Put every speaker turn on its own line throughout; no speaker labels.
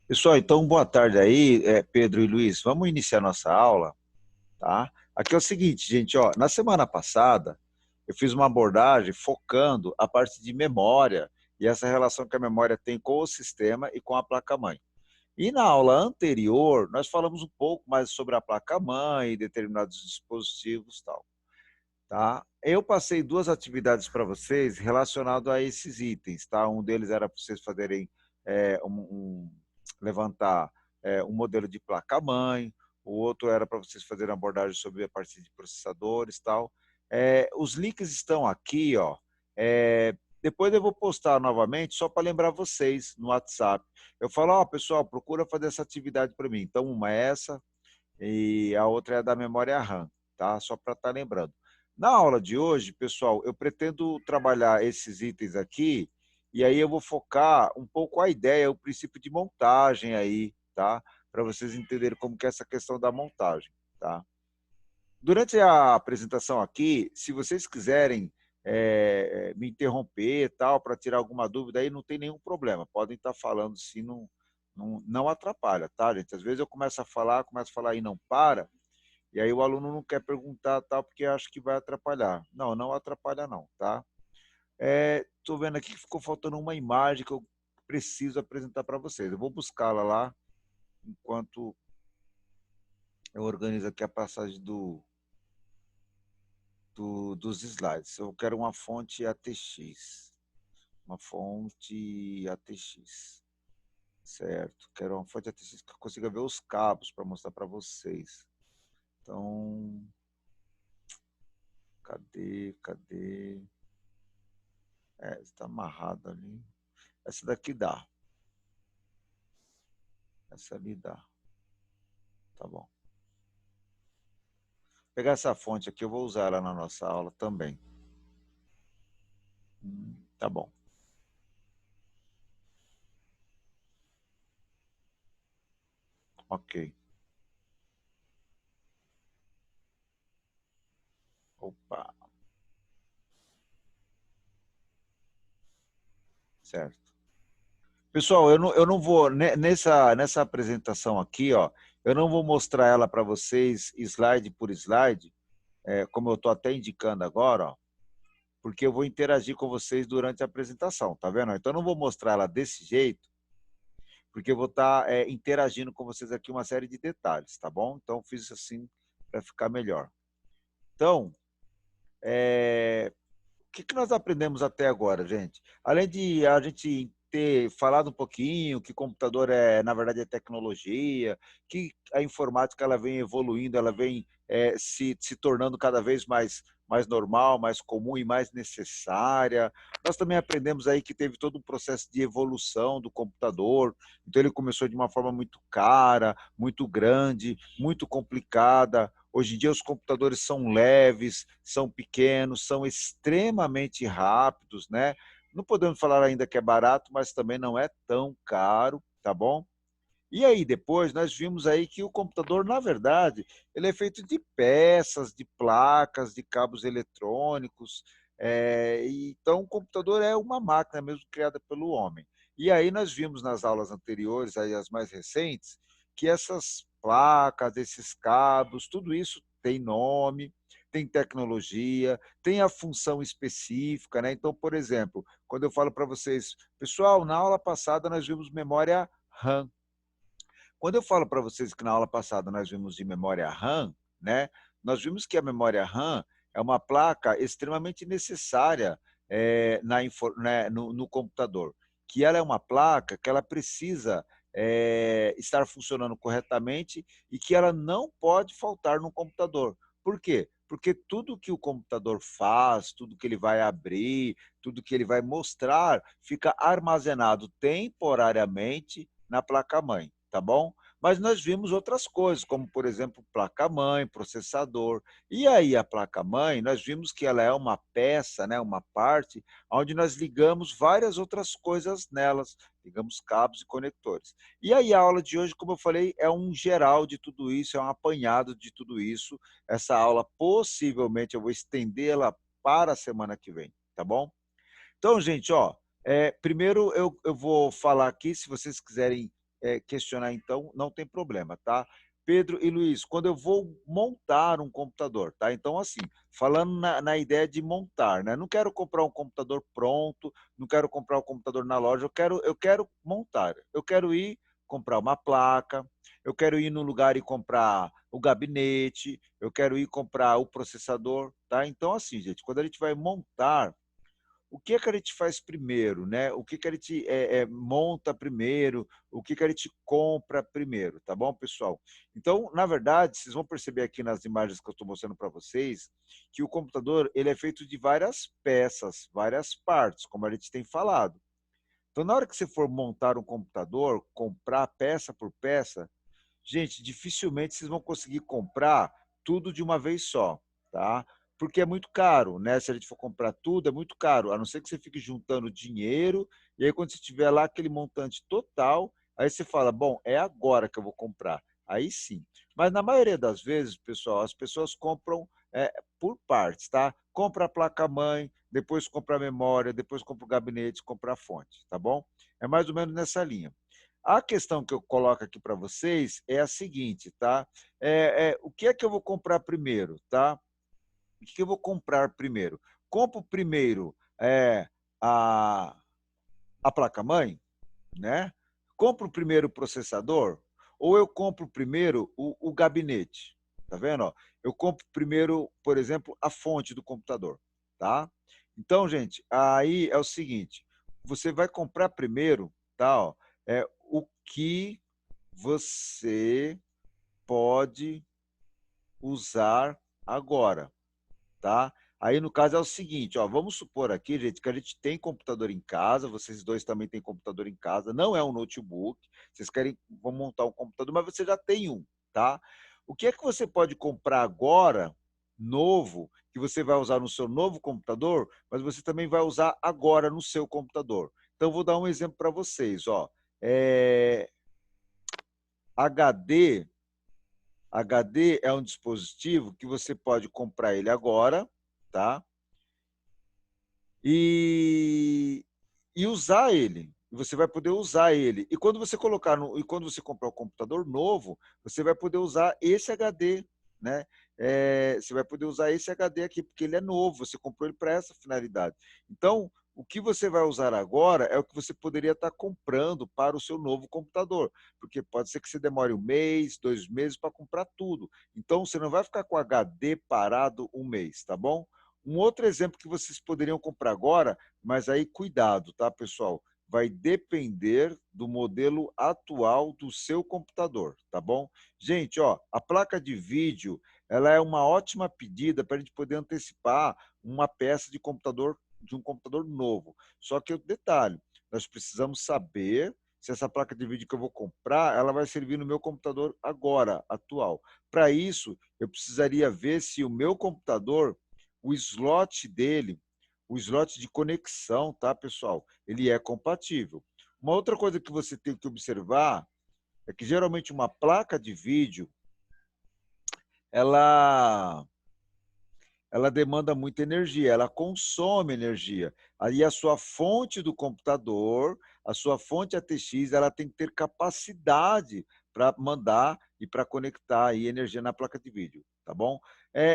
Pessoal, então boa tarde aí, Pedro e Luiz. Vamos iniciar nossa aula, tá? Aqui é o seguinte, gente, ó, na semana passada eu fiz uma abordagem focando a parte de memória e essa relação que a memória tem com o sistema e com a placa-mãe. E na aula anterior, nós falamos um pouco mais sobre a placa-mãe e determinados dispositivos e tal, tá? Eu passei duas atividades para vocês relacionadas a esses itens, tá? Um deles era para vocês fazerem levantar um modelo de placa-mãe, o outro era para vocês fazerem abordagem sobre a parte de processadores e tal. Os links estão aqui, ó. Depois eu vou postar novamente, só para lembrar vocês no WhatsApp. Eu falo, ó, pessoal, procura fazer essa atividade para mim. Então, uma é essa e a outra é a da memória RAM, tá? Só para estar lembrando. Na aula de hoje, pessoal, eu pretendo trabalhar esses itens aqui e aí eu vou focar um pouco a ideia, o princípio de montagem aí, tá? Para vocês entenderem como que é essa questão da montagem, tá? Durante a apresentação aqui, se vocês quiserem me interromper tal para tirar alguma dúvida aí, não tem nenhum problema. Podem estar falando se não atrapalha, tá, gente? Às vezes eu começo a falar e não para, e aí o aluno não quer perguntar tal porque acha que vai atrapalhar. Não, não atrapalha não, tá? Estou vendo aqui que ficou faltando uma imagem que eu preciso apresentar para vocês. Eu vou buscá-la lá enquanto eu organizo aqui a passagem dos slides. Eu quero uma fonte ATX. Uma fonte ATX. Certo. Quero uma fonte ATX que eu consiga ver os cabos para mostrar para vocês. Então, cadê? Está amarrado ali. Essa daqui dá. Essa ali dá. Tá bom. Vou pegar essa fonte aqui, eu vou usar ela na nossa aula também. Tá bom. Ok. Opa. Certo. Pessoal, eu não vou, nessa apresentação aqui, ó, eu não vou mostrar ela para vocês slide por slide, como eu estou até indicando agora, ó, porque eu vou interagir com vocês durante a apresentação, tá vendo? Então, eu não vou mostrar ela desse jeito, porque eu vou estar interagindo com vocês aqui uma série de detalhes, tá bom? Então, fiz assim para ficar melhor. Então, o que nós aprendemos até agora, gente? Além de a gente ter falado um pouquinho que computador na verdade, é tecnologia, que a informática ela vem evoluindo, ela vem se tornando cada vez mais normal, mais comum e mais necessária. Nós também aprendemos aí que teve todo um processo de evolução do computador, então ele começou de uma forma muito cara, muito grande, muito complicada. Hoje em dia os computadores são leves, são pequenos, são extremamente rápidos, né? Não podemos falar ainda que é barato, mas também não é tão caro, tá bom? E aí depois nós vimos aí que o computador, na verdade, ele é feito de peças, de placas, de cabos eletrônicos. Então o computador é uma máquina mesmo criada pelo homem. E aí nós vimos nas aulas anteriores, aí as mais recentes, que essas placas, esses cabos, tudo isso tem nome, tem tecnologia, tem a função específica, né? Então, por exemplo, quando eu falo para vocês, pessoal, na aula passada nós vimos memória RAM. Quando eu falo para vocês que na aula passada nós vimos de memória RAM, né, nós vimos que a memória RAM é uma placa extremamente necessária no computador, que ela é uma placa que ela precisa estar funcionando corretamente e que ela não pode faltar no computador. Por quê? Porque tudo que o computador faz, tudo que ele vai abrir, tudo que ele vai mostrar, fica armazenado temporariamente na placa-mãe, tá bom? Mas nós vimos outras coisas, como, por exemplo, placa-mãe, processador. E aí a placa-mãe, nós vimos que ela é uma peça, né, uma parte, onde nós ligamos várias outras coisas nelas, ligamos cabos e conectores. E aí a aula de hoje, como eu falei, é um geral de tudo isso, é um apanhado de tudo isso. Essa aula, possivelmente, eu vou estendê-la para a semana que vem, tá bom? Então, gente, ó, primeiro eu vou falar aqui, se vocês quiserem questionar, então, não tem problema, tá? Pedro e Luiz, quando eu vou montar um computador, tá? Então, assim, falando na ideia de montar, né? Não quero comprar um computador pronto, não quero comprar um computador na loja, eu quero montar. Eu quero ir comprar uma placa, eu quero ir no lugar e comprar o gabinete, eu quero ir comprar o processador, tá? Então, assim, gente, quando a gente vai montar, o que é que a gente faz primeiro, né? O que é que a gente monta primeiro, o que é que a gente compra primeiro, tá bom, pessoal? Então, na verdade, vocês vão perceber aqui nas imagens que eu estou mostrando para vocês, que o computador ele é feito de várias peças, várias partes, como a gente tem falado. Então, na hora que você for montar um computador, comprar peça por peça, gente, dificilmente vocês vão conseguir comprar tudo de uma vez só, tá? Porque é muito caro, né? Se a gente for comprar tudo, é muito caro, a não ser que você fique juntando dinheiro, e aí quando você tiver lá aquele montante total, aí você fala, bom, é agora que eu vou comprar. Aí sim. Mas na maioria das vezes, pessoal, as pessoas compram por partes, tá? Compra a placa-mãe, depois compra a memória, depois compra o gabinete, compra a fonte, tá bom? É mais ou menos nessa linha. A questão que eu coloco aqui para vocês é a seguinte, tá? O que é que eu vou comprar primeiro, tá? O que eu vou comprar primeiro? Compro primeiro a, a placa-mãe, né? Compro primeiro o processador ou eu compro primeiro o gabinete? Tá vendo? Ó? Eu compro primeiro, por exemplo, a fonte do computador, tá? Então, gente, aí é o seguinte, você vai comprar primeiro, tá? Ó, o que você pode usar agora, tá? Aí, no caso, é o seguinte, ó, vamos supor aqui, gente, que a gente tem computador em casa, vocês dois também têm computador em casa, não é um notebook, vocês querem, vão montar um computador, mas você já tem um, tá? O que é que você pode comprar agora, novo, que você vai usar no seu novo computador, mas você também vai usar agora no seu computador? Então, vou dar um exemplo para vocês, ó. É, HD HD é um dispositivo que você pode comprar ele agora, tá? E, e usar ele. Você vai poder usar ele. E quando você colocar no, e quando você comprar um computador novo, você vai poder usar esse HD, né? Você vai poder usar esse HD aqui, porque ele é novo, você comprou ele para essa finalidade. Então, o que você vai usar agora é o que você poderia estar comprando para o seu novo computador, porque pode ser que você demore um mês, 2 meses para comprar tudo. Então, você não vai ficar com o HD parado um mês, tá bom? Um outro exemplo que vocês poderiam comprar agora, mas aí cuidado, tá, pessoal? Vai depender do modelo atual do seu computador, tá bom? Gente, ó, a placa de vídeo, ela é uma ótima pedida para a gente poder antecipar uma peça de um computador novo. Só que o detalhe, nós precisamos saber se essa placa de vídeo que eu vou comprar, ela vai servir no meu computador agora, atual. Para isso, eu precisaria ver se o meu computador o slot dele, o slot de conexão, tá, pessoal? Ele é compatível. Uma outra coisa que você tem que observar é que geralmente uma placa de vídeo, ela ela demanda muita energia, ela consome energia. Aí a sua fonte do computador, a sua fonte ATX, ela tem que ter capacidade para mandar e para conectar aí energia na placa de vídeo, tá bom?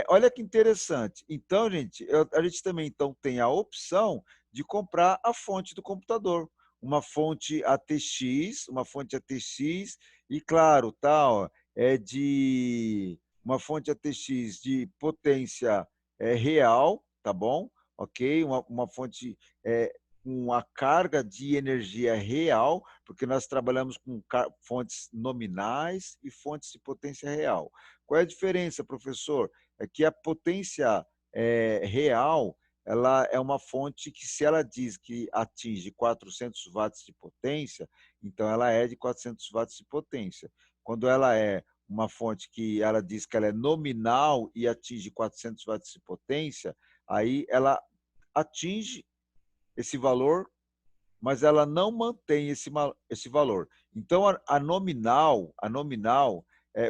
Olha que interessante. Então, gente, a gente também então tem a opção de comprar a fonte do computador, uma fonte ATX e claro, tal, é de uma fonte ATX de potência real, tá bom? Ok? Uma fonte com a carga de energia real, porque nós trabalhamos com fontes nominais e fontes de potência real. Qual é a diferença, professor? É que a potência real ela é uma fonte que, se ela diz que atinge 400 watts de potência, então ela é de 400 watts de potência. Quando ela é uma fonte que ela diz que ela é nominal e atinge 400 watts de potência, aí ela atinge esse valor, mas ela não mantém esse valor. Então, a nominal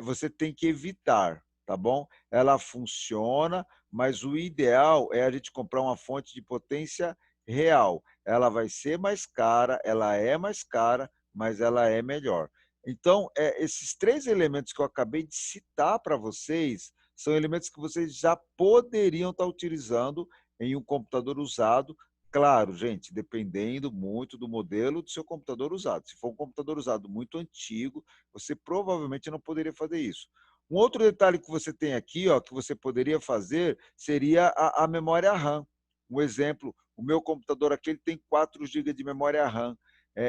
você tem que evitar, tá bom? Ela funciona, mas o ideal é a gente comprar uma fonte de potência real. Ela vai ser mais cara, ela é mais cara, mas ela é melhor. Então, esses 3 elementos que eu acabei de citar para vocês, são elementos que vocês já poderiam estar utilizando em um computador usado. Claro, gente, dependendo muito do modelo do seu computador usado. Se for um computador usado muito antigo, você provavelmente não poderia fazer isso. Um outro detalhe que você tem aqui, ó, que você poderia fazer, seria a memória RAM. Um exemplo, o meu computador aqui ele tem 4 GB de memória RAM.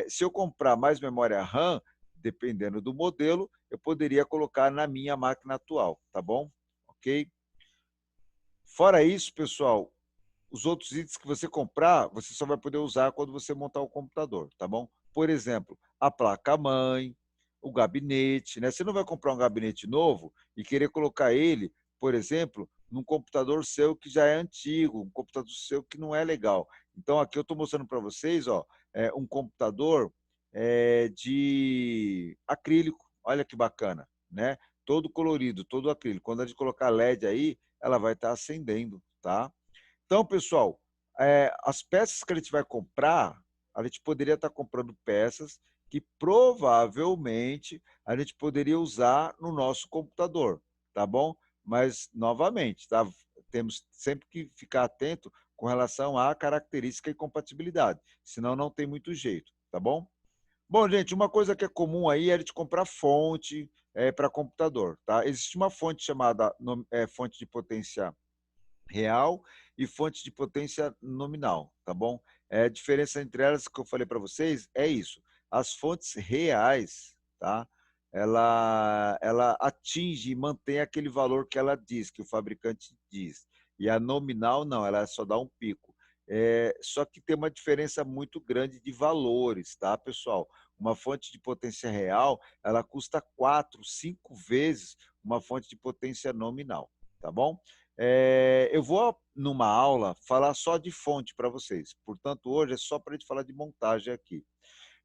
Se eu comprar mais memória RAM, dependendo do modelo, eu poderia colocar na minha máquina atual, tá bom? Ok? Fora isso, pessoal, os outros itens que você comprar, você só vai poder usar quando você montar o computador, tá bom? Por exemplo, a placa-mãe, o gabinete, né? Você não vai comprar um gabinete novo e querer colocar ele, por exemplo, num computador seu que já é antigo, um computador seu que não é legal. Então, aqui eu estou mostrando para vocês, ó, um computador de acrílico. Olha que bacana, né? Todo colorido, todo acrílico. Quando a gente colocar LED aí, ela vai estar acendendo, tá? Então, pessoal, as peças que a gente vai comprar, a gente poderia estar comprando peças que provavelmente a gente poderia usar no nosso computador, tá bom? Mas, novamente, tá? Temos sempre que ficar atento com relação à característica e compatibilidade, senão não tem muito jeito, tá bom? Bom, gente, uma coisa que é comum aí é a gente comprar fonte para computador, tá? Existe uma fonte chamada fonte de potência real e fonte de potência nominal, tá bom? A diferença entre elas que eu falei para vocês é isso. As fontes reais, tá? Ela atinge e mantém aquele valor que ela diz, que o fabricante diz. E a nominal não, ela só dá um pico. Só que tem uma diferença muito grande de valores, tá, pessoal? Uma fonte de potência real, ela custa 4, 5 vezes uma fonte de potência nominal, tá bom? Eu vou, numa aula, falar só de fonte para vocês. Portanto, hoje é só para a gente falar de montagem aqui.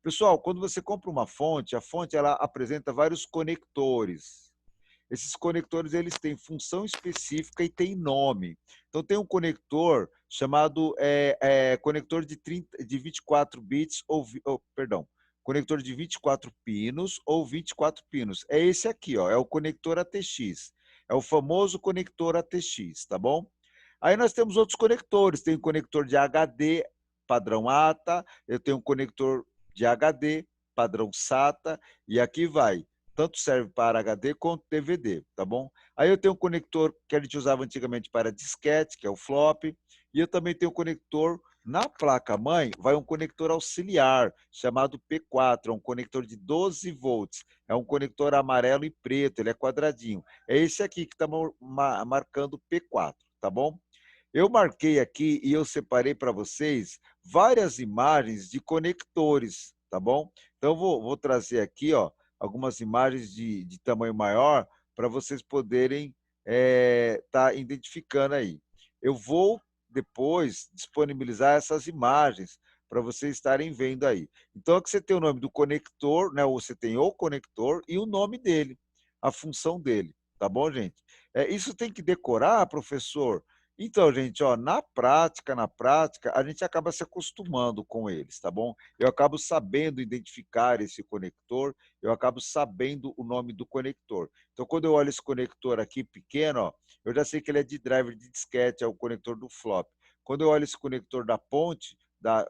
Pessoal, quando você compra uma fonte, a fonte ela apresenta vários conectores. Esses conectores eles têm função específica e têm nome. Então, tem um conector chamado conector de 24 bits, perdão, conector de 24 pinos ou 24 pinos. É esse aqui, ó, é o conector ATX. É o famoso conector ATX, tá bom? Aí nós temos outros conectores. Tem o conector de HD padrão ATA, eu tenho um conector de HD padrão SATA, e aqui vai tanto serve para HD quanto DVD, tá bom? Aí eu tenho um conector que a gente usava antigamente para disquete, que é o flop, e eu também tenho um conector na placa-mãe, vai um conector auxiliar, chamado P4, é um conector de 12 volts, é um conector amarelo e preto, ele é quadradinho. É esse aqui que está marcando P4, tá bom? Eu marquei aqui e eu separei para vocês várias imagens de conectores, tá bom? Então, vou trazer aqui, ó, algumas imagens de tamanho maior para vocês poderem tá identificando aí. Eu vou depois disponibilizar essas imagens para vocês estarem vendo aí. Então, aqui você tem o nome do conector, né? Você tem o conector e o nome dele, a função dele, tá bom, gente? Isso tem que decorar, professor? Então, gente, ó, na prática, a gente acaba se acostumando com eles, tá bom? Eu acabo sabendo identificar esse conector, eu acabo sabendo o nome do conector. Então, quando eu olho esse conector aqui pequeno, ó, eu já sei que ele é de driver de disquete, é o conector do flop. Quando eu olho esse conector da ponte,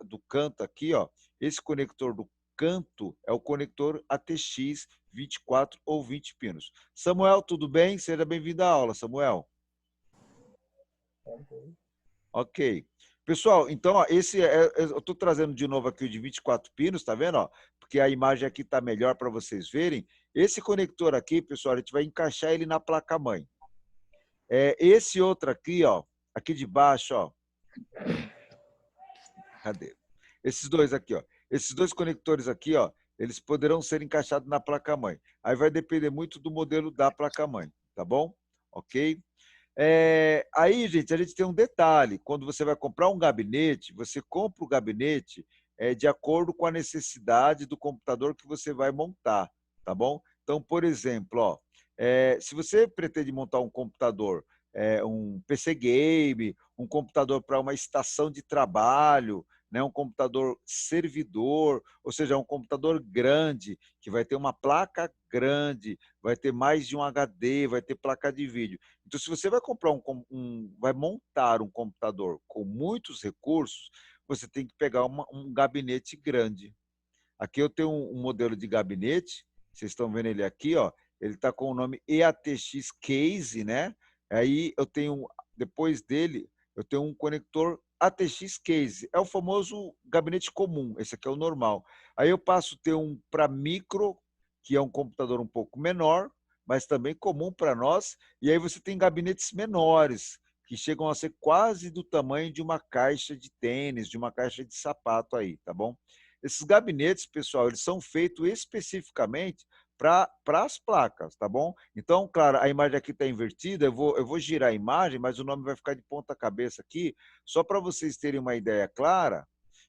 do canto aqui, ó, esse conector do canto é o conector ATX 24 ou 20 pinos. Samuel, tudo bem? Seja bem-vindo à aula, Samuel. Ok. Pessoal, então, ó, eu estou trazendo de novo aqui o de 24 pinos, tá vendo? Ó? Porque a imagem aqui está melhor para vocês verem. Esse conector aqui, pessoal, a gente vai encaixar ele na placa-mãe. Esse outro aqui, ó, aqui de baixo, ó. Cadê? Esses dois aqui, ó. Esses dois conectores aqui, ó, eles poderão ser encaixados na placa-mãe. Aí vai depender muito do modelo da placa-mãe, tá bom? Ok? Aí, gente, a gente tem um detalhe. Quando você vai comprar um gabinete, você compra o gabinete de acordo com a necessidade do computador que você vai montar, tá bom? Então, por exemplo, ó, se você pretende montar um computador, um PC game, um computador para uma estação de trabalho, né, um computador servidor, ou seja, um computador grande, que vai ter uma placa grande, vai ter mais de um HD, vai ter placa de vídeo. Então, se você vai comprar vai montar um computador com muitos recursos, você tem que pegar um gabinete grande. Aqui eu tenho um modelo de gabinete, vocês estão vendo ele aqui, ó, ele está com o nome EATX Case, né? Aí eu tenho, depois dele, eu tenho um conector ATX Case, é o famoso gabinete comum, esse aqui é o normal. Aí eu passo a ter um para micro, que é um computador um pouco menor, mas também comum para nós, e aí você tem gabinetes menores, que chegam a ser quase do tamanho de uma caixa de tênis, de uma caixa de sapato aí, tá bom? Esses gabinetes, pessoal, eles são feitos especificamente para as placas, tá bom? Então, claro, a imagem aqui está invertida, eu vou girar a imagem, mas o nome vai ficar de ponta cabeça aqui, só para vocês terem uma ideia clara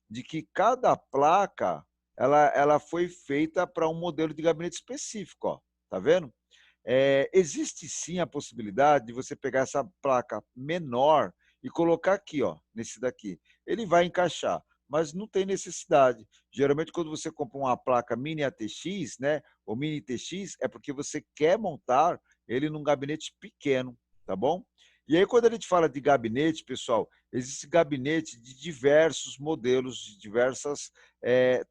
de que cada placa ela foi feita para um modelo de gabinete específico, ó, tá vendo? Existe sim a possibilidade de você pegar essa placa menor e colocar aqui, ó, nesse daqui. Ele vai encaixar, mas não tem necessidade. Geralmente, quando você compra uma placa mini ATX, né, ou mini TX, é porque você quer montar ele num gabinete pequeno, tá bom? E aí, quando a gente fala de gabinete, pessoal, existe gabinete de diversos modelos, de diversos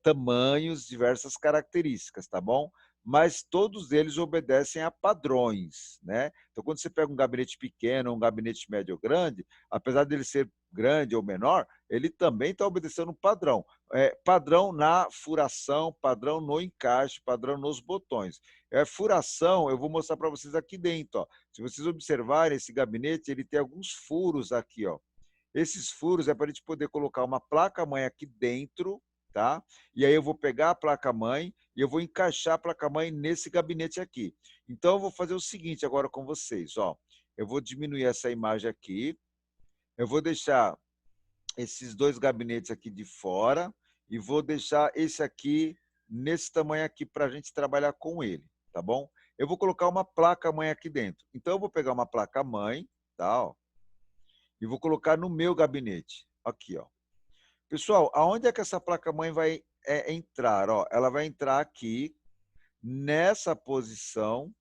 tamanhos, diversas características, tá bom? Mas todos eles obedecem a padrões, né? Então, quando você pega um gabinete pequeno, um gabinete médio ou grande, apesar dele ser grande ou menor, ele também está obedecendo um padrão. Padrão na furação, padrão no encaixe, padrão nos botões. Furação, eu vou mostrar para vocês aqui dentro. Ó. Se vocês observarem, esse gabinete ele tem alguns furos aqui. Ó. Esses furos é para a gente poder colocar uma placa-mãe aqui dentro, tá? E aí eu vou pegar a placa-mãe e eu vou encaixar a placa-mãe nesse gabinete aqui. Então, eu vou fazer o seguinte agora com vocês, ó. Eu vou diminuir essa imagem aqui, eu vou deixar esses dois gabinetes aqui de fora e vou deixar esse aqui nesse tamanho aqui para a gente trabalhar com ele, tá bom? Eu vou colocar uma placa-mãe aqui dentro. Então, eu vou pegar uma placa-mãe, tá? Ó, e vou colocar no meu gabinete. Aqui, ó. Pessoal, aonde é que essa placa-mãe vai entrar? Ó, ela vai entrar aqui nessa posição,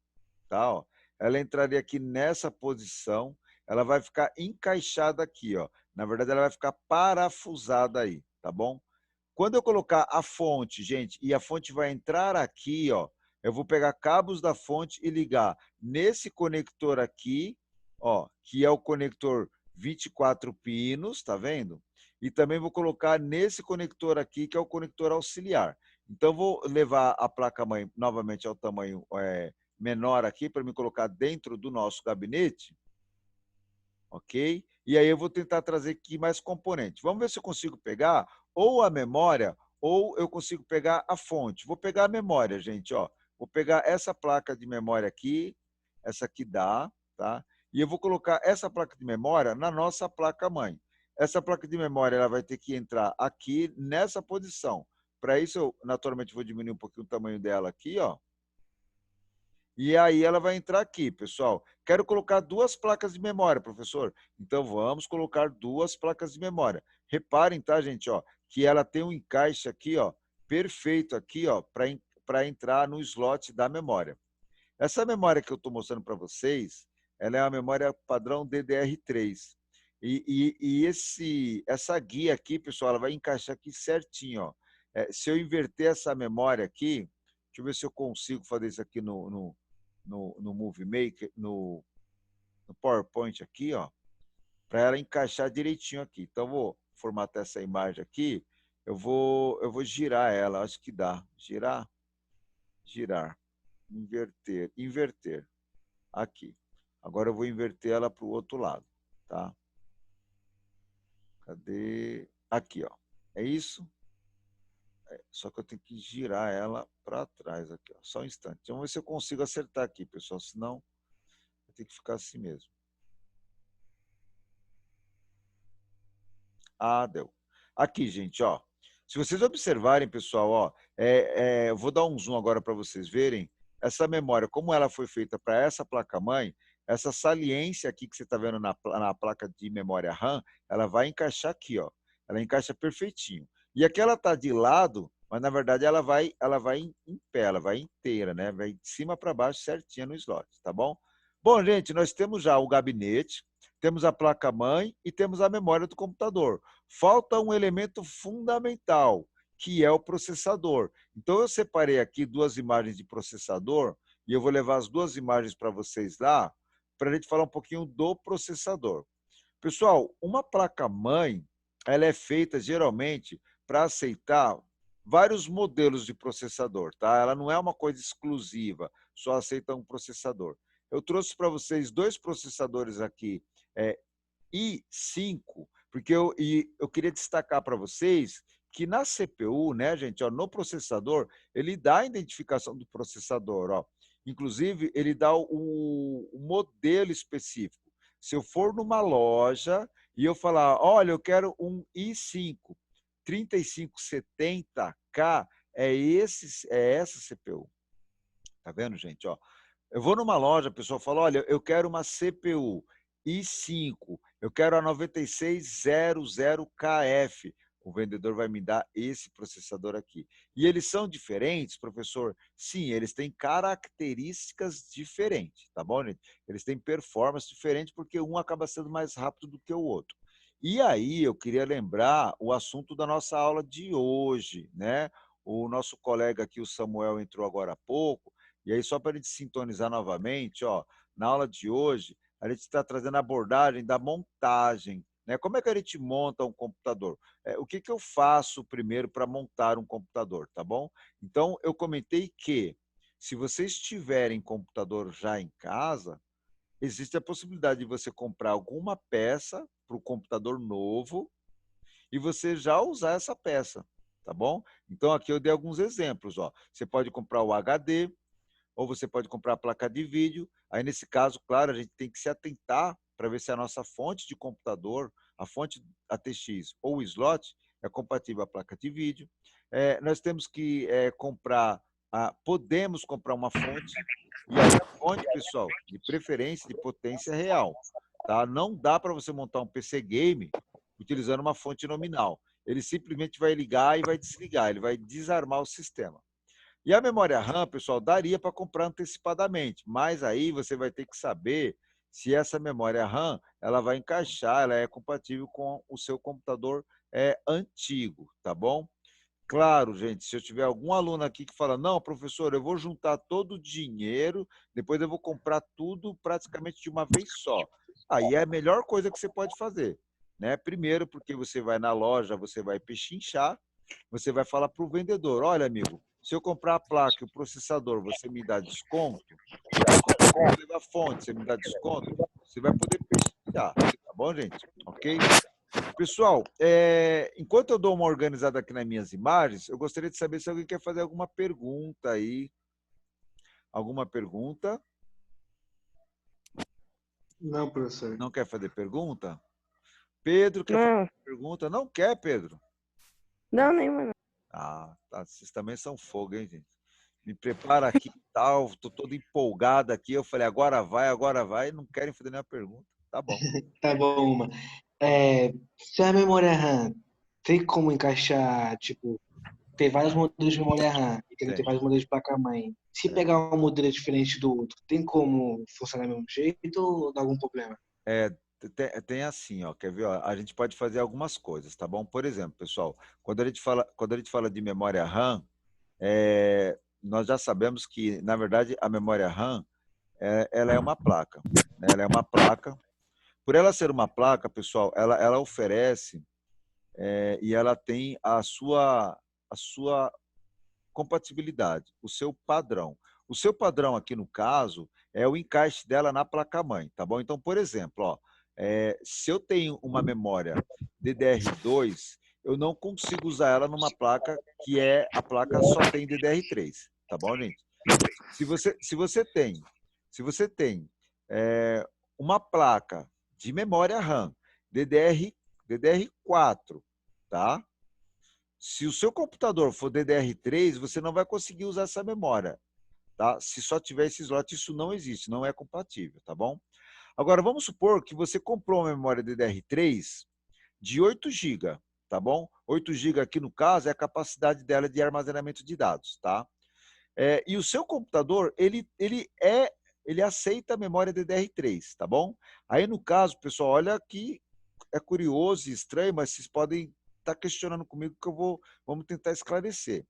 tá? Ó. Ela entraria aqui nessa posição, ela vai ficar encaixada aqui, ó. Na verdade, ela vai ficar parafusada aí, tá bom? Quando eu colocar a fonte, gente, e a fonte vai entrar aqui, ó, eu vou pegar cabos da fonte e ligar nesse conector aqui, ó, que é o conector 24 pinos, tá vendo? E também vou colocar nesse conector aqui, que é o conector auxiliar. Então, vou levar a placa-mãe novamente ao tamanho menor aqui, para me colocar dentro do nosso gabinete, ok? E aí eu vou tentar trazer aqui mais componentes. Vamos ver se eu consigo pegar ou a memória ou eu consigo pegar a fonte. Vou pegar a memória, gente, ó. Vou pegar essa placa de memória aqui, essa aqui dá, tá? E eu vou colocar essa placa de memória na nossa placa-mãe. Essa placa de memória ela vai ter que entrar aqui nessa posição. Para isso, eu naturalmente vou diminuir um pouquinho o tamanho dela aqui, ó. E aí ela vai entrar aqui, pessoal. Quero colocar duas placas de memória, professor. Então vamos colocar duas placas de memória. Reparem, tá, gente, ó, que ela tem um encaixe aqui, ó, perfeito aqui, ó, para entrar no slot da memória. Essa memória que eu estou mostrando para vocês, ela é uma memória padrão DDR3. Essa guia aqui, pessoal, ela vai encaixar aqui certinho, ó. Se eu inverter essa memória aqui, deixa eu ver se eu consigo fazer isso aqui no Movie Maker, no PowerPoint aqui, ó, para ela encaixar direitinho aqui. Então, eu vou formatar essa imagem aqui, eu vou girar ela, acho que dá. Girar, girar, inverter, inverter. Aqui. Agora eu vou inverter ela para o outro lado, tá? Cadê? Aqui, ó. É isso? Só que eu tenho que girar ela para trás aqui, ó. Só um instante. Vamos ver se eu consigo acertar aqui, pessoal. Senão, vai ter que ficar assim mesmo. Ah, deu. Aqui, gente, ó. Se vocês observarem, pessoal, ó, eu vou dar um zoom agora para vocês verem essa memória, como ela foi feita para essa placa-mãe, essa saliência aqui que você está vendo na placa de memória RAM, ela vai encaixar aqui, ó. ela encaixa perfeitinho. E aqui ela está de lado, mas na verdade ela vai em pé, ela vai inteira, né? Vai de cima para baixo certinha no slot, tá bom? Bom, gente, nós temos já o gabinete, temos a placa-mãe e temos a memória do computador. Falta um elemento fundamental, que é o processador. Então, eu separei aqui duas imagens de processador e eu vou levar as duas imagens para vocês lá, para a gente falar um pouquinho do processador. Pessoal, uma placa-mãe, ela é feita geralmente para aceitar vários modelos de processador, tá? Ela não é uma coisa exclusiva, só aceita um processador. Eu trouxe para vocês dois processadores aqui, i5, porque eu queria destacar para vocês que na CPU, né, gente, ó, no processador, ele dá a identificação do processador, ó. Inclusive, ele dá o modelo específico. Se eu for numa loja e eu falar, olha, eu quero um i5 3570K, é essa CPU. Tá vendo, gente? Ó, eu vou numa loja, a pessoa fala, olha, eu quero uma CPU i5, eu quero a 9600KF. O vendedor vai me dar esse processador aqui. E eles são diferentes, professor? Sim, eles têm características diferentes, tá bom, gente? Eles têm performance diferente porque um acaba sendo mais rápido do que o outro. E aí, eu queria lembrar o assunto da nossa aula de hoje, né? O nosso colega aqui, o Samuel, entrou agora há pouco, e aí, só para a gente sintonizar novamente, ó, na aula de hoje, a gente está trazendo a abordagem da montagem. Né? Como é que a gente monta um computador? O que eu faço primeiro para montar um computador, tá bom? Então, eu comentei que, se vocês tiverem computador já em casa, existe a possibilidade de você comprar alguma peça para o computador novo e você já usar essa peça, tá bom? Então, aqui eu dei alguns exemplos. Ó. Você pode comprar o HD, ou você pode comprar a placa de vídeo. Aí, nesse caso, claro, a gente tem que se atentar para ver se a nossa fonte de computador, a fonte ATX ou o slot, é compatível à placa de vídeo. Nós temos que comprar, podemos comprar uma fonte, e aí a fonte, pessoal, de preferência de potência real. Tá? Não dá para você montar um PC game utilizando uma fonte nominal. Ele simplesmente vai ligar e vai desligar, ele vai desarmar o sistema. E a memória RAM, pessoal, daria para comprar antecipadamente, mas aí você vai ter que saber se essa memória RAM ela vai encaixar, ela é compatível com o seu computador antigo, tá bom? Claro, gente, se eu tiver algum aluno aqui que fala, não, professor, eu vou juntar todo o dinheiro, depois eu vou comprar tudo praticamente de uma vez só. Aí é a melhor coisa que você pode fazer. Né? Primeiro, porque você vai na loja, você vai pechinchar, você vai falar para o vendedor, olha, amigo, se eu comprar a placa e o processador, você me dá desconto? Tá? Se eu levar fonte, você me dá desconto? Você vai poder pechinchar, tá bom, gente? Ok? Pessoal, enquanto eu dou uma organizada aqui nas minhas imagens, eu gostaria de saber se alguém quer fazer alguma pergunta aí. Alguma pergunta?
Não, professor.
Não quer fazer pergunta? Pedro quer fazer
Não,
pergunta? Não quer, Pedro?
não, nenhuma não.
Ah, tá. Vocês também são fogo, hein, gente? Me prepara aqui e tal, tô todo empolgado aqui. Eu falei, agora vai, não querem fazer nenhuma pergunta. Tá bom.
Tá bom, uma. Se a memória RAM tem como encaixar, tipo, tem vários modelos de memória RAM e tem
Tem.
vários modelos de placa-mãe. Se pegar um modelo diferente do outro, tem como funcionar do mesmo jeito ou dá algum problema?
É, tem assim, ó, quer ver? Ó, a gente pode fazer algumas coisas, tá bom? Por exemplo, pessoal, quando a gente fala de memória RAM, nós já sabemos que, na verdade, a memória RAM, ela é uma placa. Né? Ela é uma placa. Por ela ser uma placa, pessoal, ela oferece e ela tem a sua compatibilidade, o seu padrão. O seu padrão aqui, no caso, é o encaixe dela na placa-mãe, tá bom? Então, por exemplo, ó, se eu tenho uma memória DDR2, eu não consigo usar ela numa placa que a placa só tem DDR3, tá bom, gente? Se você tem uma placa de memória RAM DDR4, tá? Se o seu computador for DDR3, você não vai conseguir usar essa memória, tá? Se só tiver esse slot, isso não existe, não é compatível, tá bom? Agora, vamos supor que você comprou uma memória DDR3 de 8 GB. tá bom? 8 GB aqui no caso é a capacidade dela de armazenamento de dados, tá? E o seu computador, ele aceita a memória DDR3, tá bom? Aí no caso, pessoal, olha que é curioso e estranho, mas vocês podem estar questionando comigo que vamos tentar esclarecer.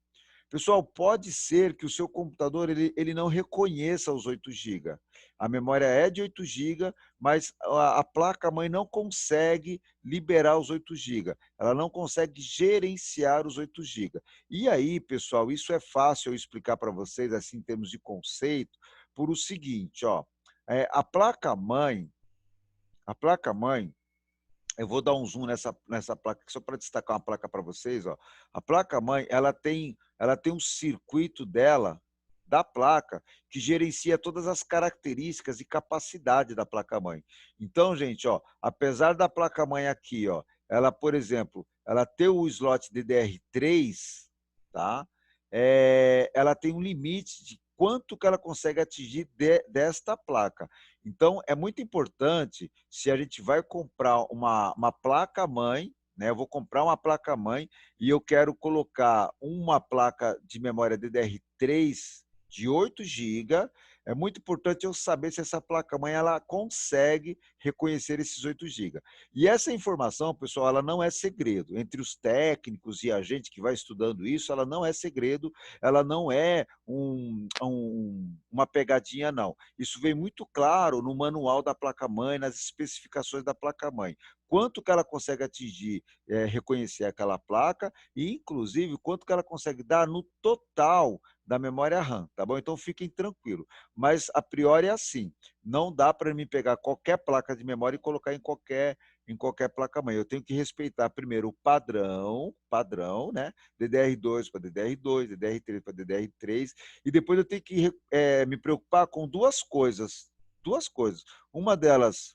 Pessoal, pode ser que o seu computador ele não reconheça os 8 GB. A memória é de 8 GB, mas a placa-mãe não consegue liberar os 8 GB. Ela não consegue gerenciar os 8 GB. E aí, pessoal, isso é fácil eu explicar para vocês, assim, em termos de conceito, por o seguinte, ó, a placa-mãe, eu vou dar um zoom nessa placa só para destacar uma placa para vocês. Ó. A placa-mãe ela tem um circuito dela, da placa, que gerencia todas as características e capacidade da placa-mãe. Então, gente, ó, apesar da placa-mãe aqui, ó, ela, por exemplo, ela ter o slot DDR3, tá? Ela tem um limite de quanto que ela consegue atingir desta placa. Então, é muito importante, se a gente vai comprar uma placa-mãe, né? Eu vou comprar uma placa-mãe e eu quero colocar uma placa de memória DDR3 de 8 GB, é muito importante eu saber se essa placa-mãe ela consegue reconhecer esses 8 GB. E essa informação, pessoal, ela não é segredo. Entre os técnicos e a gente que vai estudando isso, ela não é segredo, ela não é uma pegadinha, não. Isso vem muito claro no manual da placa-mãe, nas especificações da placa-mãe. Quanto que ela consegue atingir, reconhecer aquela placa e, inclusive, quanto que ela consegue dar no total da memória RAM, tá bom? Então, fiquem tranquilos. Mas, a priori, é assim. Não dá para mim pegar qualquer placa de memória e colocar em qualquer placa-mãe. Eu tenho que respeitar primeiro o padrão, né? DDR2 para DDR2, DDR3 para DDR3, e depois eu tenho que me preocupar com duas coisas. Uma delas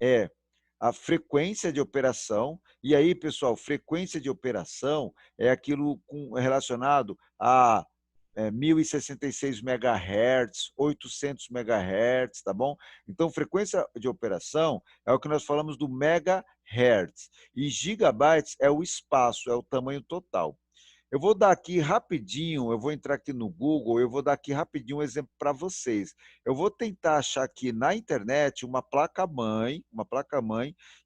é a frequência de operação, e aí, pessoal, frequência de operação é aquilo relacionado a 1066 MHz, 800 MHz, tá bom? Então, frequência de operação é o que nós falamos do megahertz, e gigabytes é o espaço, é o tamanho total. Eu vou dar aqui rapidinho, eu vou entrar aqui no Google, eu vou dar aqui rapidinho um exemplo para vocês. Eu vou tentar achar aqui na internet uma placa-mãe,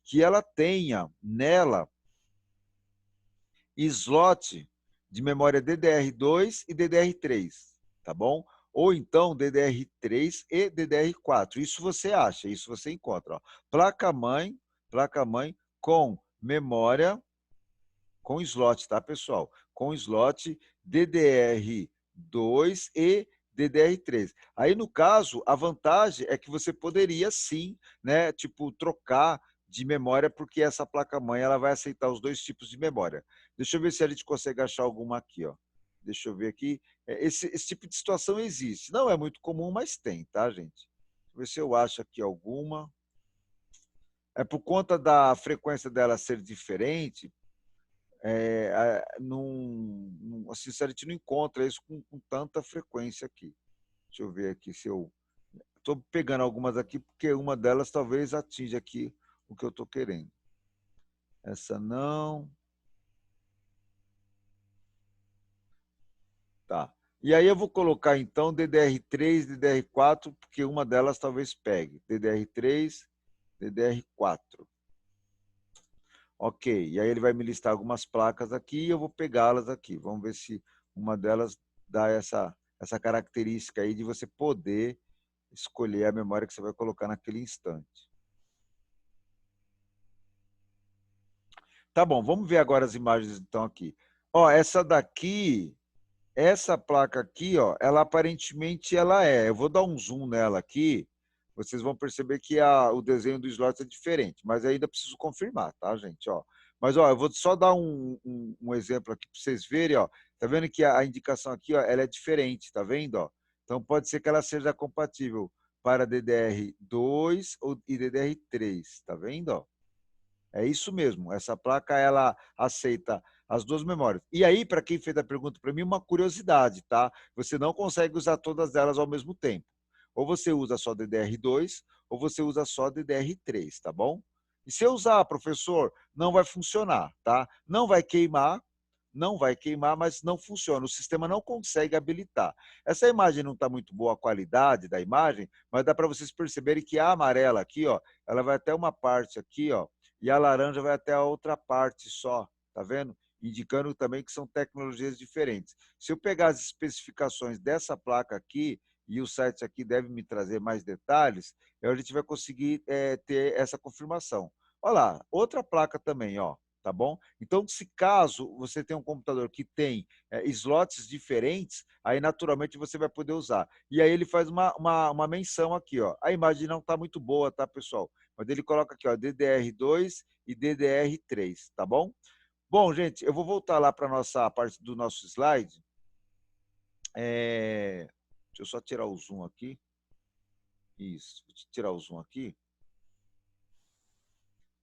que ela tenha nela slot de memória DDR2 e DDR3, tá bom? Ou então DDR3 e DDR4. Isso você acha, isso você encontra. Placa-mãe com memória, com slot, tá, pessoal? Com slot DDR2 e DDR3. Aí, no caso, a vantagem é que você poderia, sim, né, tipo, trocar de memória, porque essa placa-mãe ela vai aceitar os dois tipos de memória. Deixa eu ver se a gente consegue achar alguma aqui, ó. Deixa eu ver aqui. Esse tipo de situação existe. Não é muito comum, mas tem, tá, gente? Deixa eu ver se eu acho aqui alguma. É por conta da frequência dela ser diferente, assim, a gente não encontra isso com tanta frequência aqui. Deixa eu ver aqui se eu... Estou pegando algumas aqui, porque uma delas talvez atinja aqui o que eu estou querendo. Essa não. Tá. E aí eu vou colocar, então, DDR3, DDR4, porque uma delas talvez pegue. DDR3, DDR4. Ok, e aí ele vai me listar algumas placas aqui e eu vou pegá-las aqui. Vamos ver se uma delas dá essa característica aí de você poder escolher a memória que você vai colocar naquele instante. Tá bom, vamos ver agora as imagens então aqui. Ó, essa placa aqui, ó, ela aparentemente eu vou dar um zoom nela aqui, vocês vão perceber que o desenho do slot é diferente, mas ainda preciso confirmar, tá, gente? Ó, mas, ó, eu vou só dar um exemplo aqui para vocês verem, ó. Tá vendo que a indicação aqui, ó, ela é diferente, tá vendo, ó? Então, pode ser que ela seja compatível para DDR2 e DDR3, tá vendo, ó? É isso mesmo, essa placa, ela aceita as duas memórias. E aí, para quem fez a pergunta para mim, uma curiosidade, tá? Você não consegue usar todas elas ao mesmo tempo. Ou você usa só DDR2, ou você usa só DDR3, tá bom? E se eu usar, professor, não vai funcionar, tá? Não vai queimar, mas não funciona. O sistema não consegue habilitar. Essa imagem não está muito boa a qualidade da imagem, mas dá para vocês perceberem que a amarela aqui, ó, ela vai até uma parte aqui, ó, e a laranja vai até a outra parte só, tá vendo? Indicando também que são tecnologias diferentes. Se eu pegar as especificações dessa placa aqui, e o site aqui deve me trazer mais detalhes, a gente vai conseguir ter essa confirmação. Olha lá, outra placa também, ó, tá bom? Então, se caso você tem um computador que tem slots diferentes, aí naturalmente você vai poder usar. E aí ele faz uma menção aqui, ó. A imagem não está muito boa, tá, pessoal? Mas ele coloca aqui, ó, DDR2 e DDR3, tá bom? Bom, gente, eu vou voltar lá para a nossa parte do nosso slide. Deixa eu só tirar o zoom aqui. Isso, vou tirar o zoom aqui.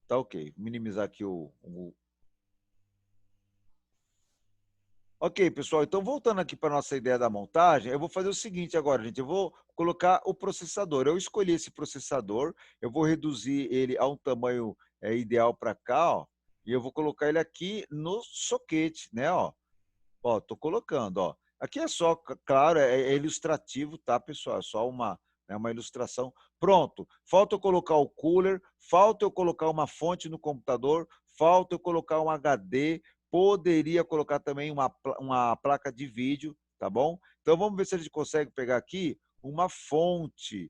Tá ok. Minimizar aqui Ok, pessoal. Então, voltando aqui para a nossa ideia da montagem, eu vou fazer o seguinte agora, gente. Eu vou colocar o processador. Eu escolhi esse processador, eu vou reduzir ele a um tamanho ideal para cá, ó, e eu vou colocar ele aqui no soquete, né? Ó, tô colocando, ó. Aqui é só, claro, é ilustrativo, tá, pessoal? É só uma ilustração. Pronto. Falta eu colocar o cooler, falta eu colocar uma fonte no computador, falta eu colocar um HD, poderia colocar também uma placa de vídeo, tá bom? Então vamos ver se a gente consegue pegar aqui uma fonte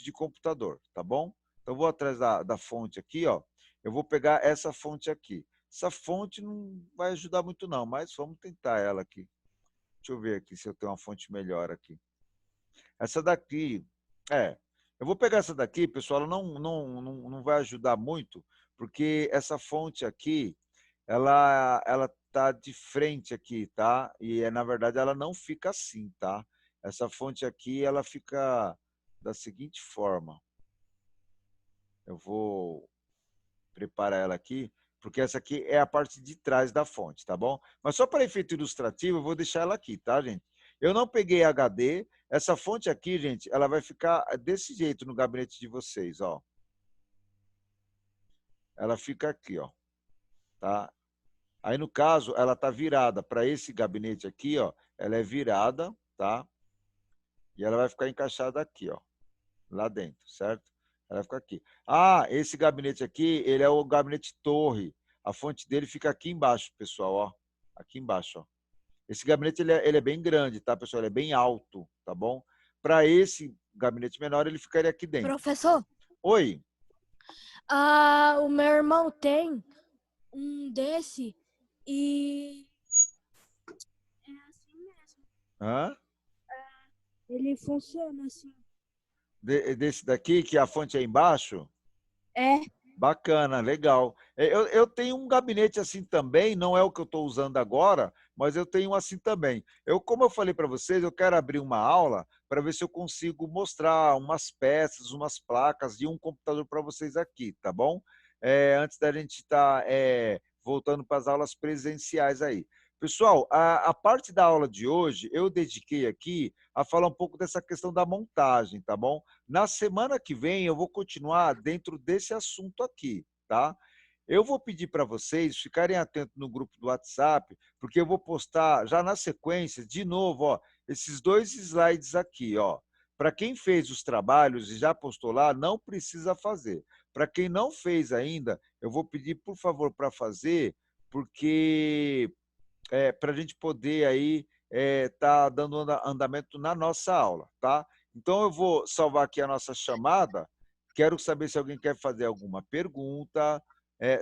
de computador, tá bom? Então eu vou atrás da fonte aqui, ó. Eu vou pegar essa fonte aqui. Essa fonte não vai ajudar muito não, mas vamos tentar ela aqui. Deixa eu ver aqui se eu tenho uma fonte melhor aqui. Essa daqui, eu vou pegar essa daqui, pessoal, ela não vai ajudar muito, porque essa fonte aqui, ela tá de frente aqui, tá? E na verdade ela não fica assim, tá? Essa fonte aqui, ela fica da seguinte forma. Eu vou preparar ela aqui, porque essa aqui é a parte de trás da fonte, tá bom? Mas só para efeito ilustrativo, eu vou deixar ela aqui, tá, gente? Eu não peguei HD. Essa fonte aqui, gente, ela vai ficar desse jeito no gabinete de vocês, ó. Ela fica aqui, ó, tá? Aí, no caso, ela tá virada para esse gabinete aqui, ó. Ela é virada, tá? E ela vai ficar encaixada aqui, ó, lá dentro, certo? Ela vai ficar aqui. Ah, esse gabinete aqui, ele é o gabinete torre. A fonte dele fica aqui embaixo, pessoal, ó. Aqui embaixo, ó. Esse gabinete ele é bem grande, tá, pessoal? Ele é bem alto, tá bom? Para esse gabinete menor, ele ficaria aqui dentro.
Professor,
Oi.
o meu irmão tem um desse e é assim mesmo.
Hã?
Ele funciona assim.
Desse daqui, que a fonte é embaixo?
É.
Bacana, legal. Eu tenho um gabinete assim também, não é o que eu estou usando agora, mas eu tenho um assim também. Como eu falei para vocês, eu quero abrir uma aula para ver se eu consigo mostrar umas peças, umas placas de um computador para vocês aqui, tá bom? Antes da gente estar voltando para as aulas presenciais aí. Pessoal, a parte da aula de hoje eu dediquei aqui a falar um pouco dessa questão da montagem, tá bom? Na semana que vem eu vou continuar dentro desse assunto aqui, tá? Eu vou pedir para vocês ficarem atentos no grupo do WhatsApp, porque eu vou postar já na sequência, de novo, ó, esses 2 slides aqui, ó. Para quem fez os trabalhos e já postou lá, não precisa fazer. Para quem não fez ainda, eu vou pedir, por favor, para fazer, porque para a gente poder aí tá dando andamento na nossa aula, tá? Então eu vou salvar aqui a nossa chamada. Quero saber se alguém quer fazer alguma pergunta.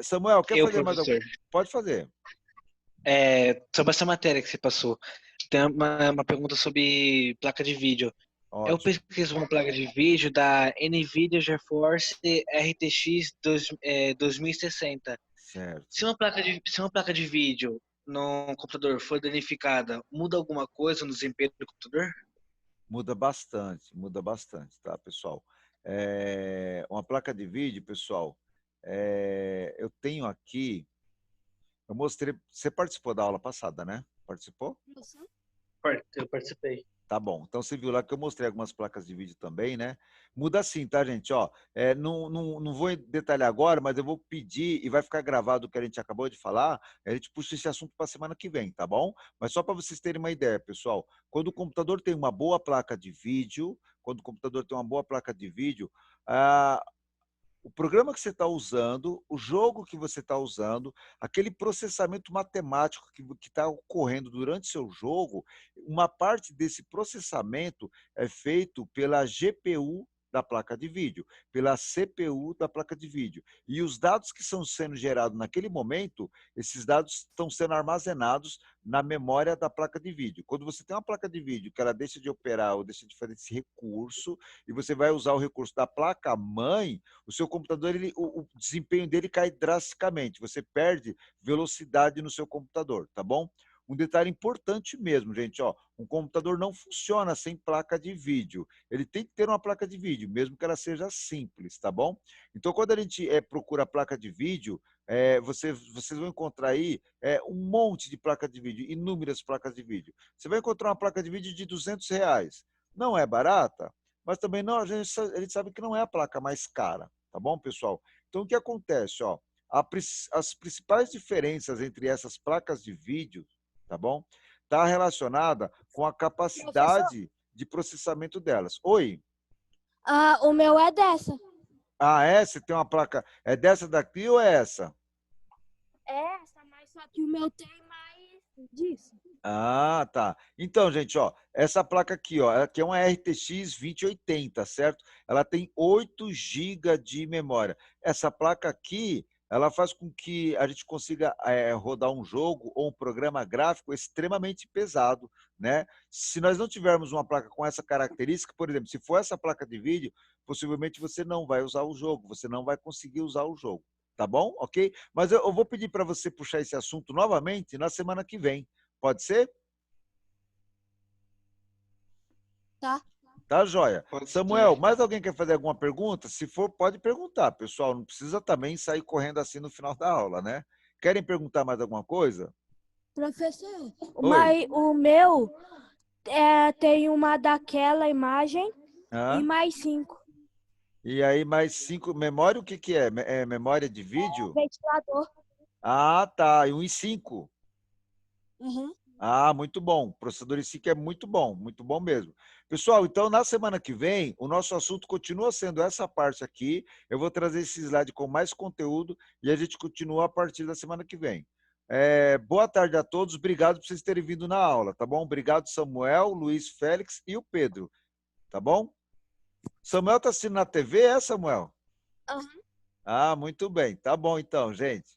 Samuel, quer fazer mais alguma? Pode fazer.
Sobre essa matéria que você passou, tem uma pergunta sobre placa de vídeo.
Ótimo.
Eu pesquiso uma placa de vídeo da NVIDIA GeForce RTX 2060.
Certo.
Se uma placa de vídeo no computador for danificada, muda alguma coisa no desempenho do computador?
Muda bastante, tá, pessoal? Uma placa de vídeo, pessoal, eu tenho aqui, eu mostrei, você participou da aula passada, né? Participou?
Eu participei.
Tá bom. Então você viu lá que eu mostrei algumas placas de vídeo também, né? Muda assim, tá, gente? Ó, não vou detalhar agora, mas eu vou pedir e vai ficar gravado o que a gente acabou de falar. A gente puxa esse assunto para a semana que vem, tá bom? Mas só para vocês terem uma ideia, pessoal. Quando o computador tem uma boa placa de vídeo, o programa que você está usando, o jogo que você está usando, aquele processamento matemático que está ocorrendo durante seu jogo, uma parte desse processamento é feito pela GPU da placa de vídeo, pela CPU da placa de vídeo. E os dados que estão sendo gerados naquele momento, esses dados estão sendo armazenados na memória da placa de vídeo. Quando você tem uma placa de vídeo que ela deixa de operar ou deixa de fazer esse recurso, e você vai usar o recurso da placa-mãe, o seu computador, o desempenho dele cai drasticamente. Você perde velocidade no seu computador, tá bom? Um detalhe importante mesmo, gente, ó, um computador não funciona sem placa de vídeo. Ele tem que ter uma placa de vídeo, mesmo que ela seja simples, tá bom? Então, quando a gente procura placa de vídeo, vocês vão encontrar aí um monte de placa de vídeo, inúmeras placas de vídeo. Você vai encontrar uma placa de vídeo de R$ 200. Não é barata, mas também não, a gente sabe que não é a placa mais cara, tá bom, pessoal? Então, o que acontece? Ó, as principais diferenças entre essas placas de vídeo, tá bom? Está relacionada com a
Professor,
capacidade de processamento delas. Oi?
o meu é dessa.
Ah, é? Você tem uma placa, é dessa daqui ou é essa?
É essa, mas só que o meu tem mais disso.
Ah, tá. Então, gente, ó, essa placa aqui, ó, ela aqui é uma RTX 2080, certo? Ela tem 8 GB de memória. Essa placa aqui, ela faz com que a gente consiga rodar um jogo ou um programa gráfico extremamente pesado, né? Se nós não tivermos uma placa com essa característica, por exemplo, se for essa placa de vídeo, possivelmente você não vai usar o jogo, você não vai conseguir usar o jogo, tá bom? Ok? Mas eu vou pedir para você puxar esse assunto novamente na semana que vem. Pode ser?
Tá.
Tá, joia.
Pode
Samuel,
ser.
mais alguém quer fazer alguma pergunta? Se for, pode perguntar, pessoal. Não precisa também sair correndo assim no final da aula, né? Querem perguntar mais alguma coisa?
Professor,
Oi.
mas o meu tem uma daquela imagem e
Hã?
mais 5.
E aí, mais 5. Memória, o que que é? É memória de vídeo?
Ventilador.
Ah, tá. E um i5.
Uhum.
Ah, muito bom. O processador i5 é muito bom mesmo. Pessoal, então na semana que vem, o nosso assunto continua sendo essa parte aqui. Eu vou trazer esse slide com mais conteúdo e a gente continua a partir da semana que vem. Boa tarde a todos, obrigado por vocês terem vindo na aula, tá bom? Obrigado, Samuel, Luiz Félix e o Pedro, tá bom? Samuel está assistindo na TV, Samuel?
Aham.
Ah, muito bem. Tá bom então, gente.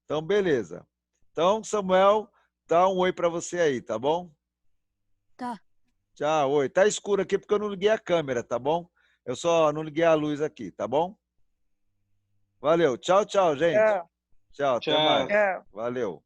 Então, beleza. Então, Samuel, dá um oi para você aí, tá bom?
Tá.
Tchau, oi. Tá escuro aqui porque eu não liguei a câmera, tá bom? Eu só não liguei a luz aqui, tá bom? Valeu. Tchau, tchau, gente.
Tchau.
Tchau, até
Tchau.
mais.
Tchau.
Valeu.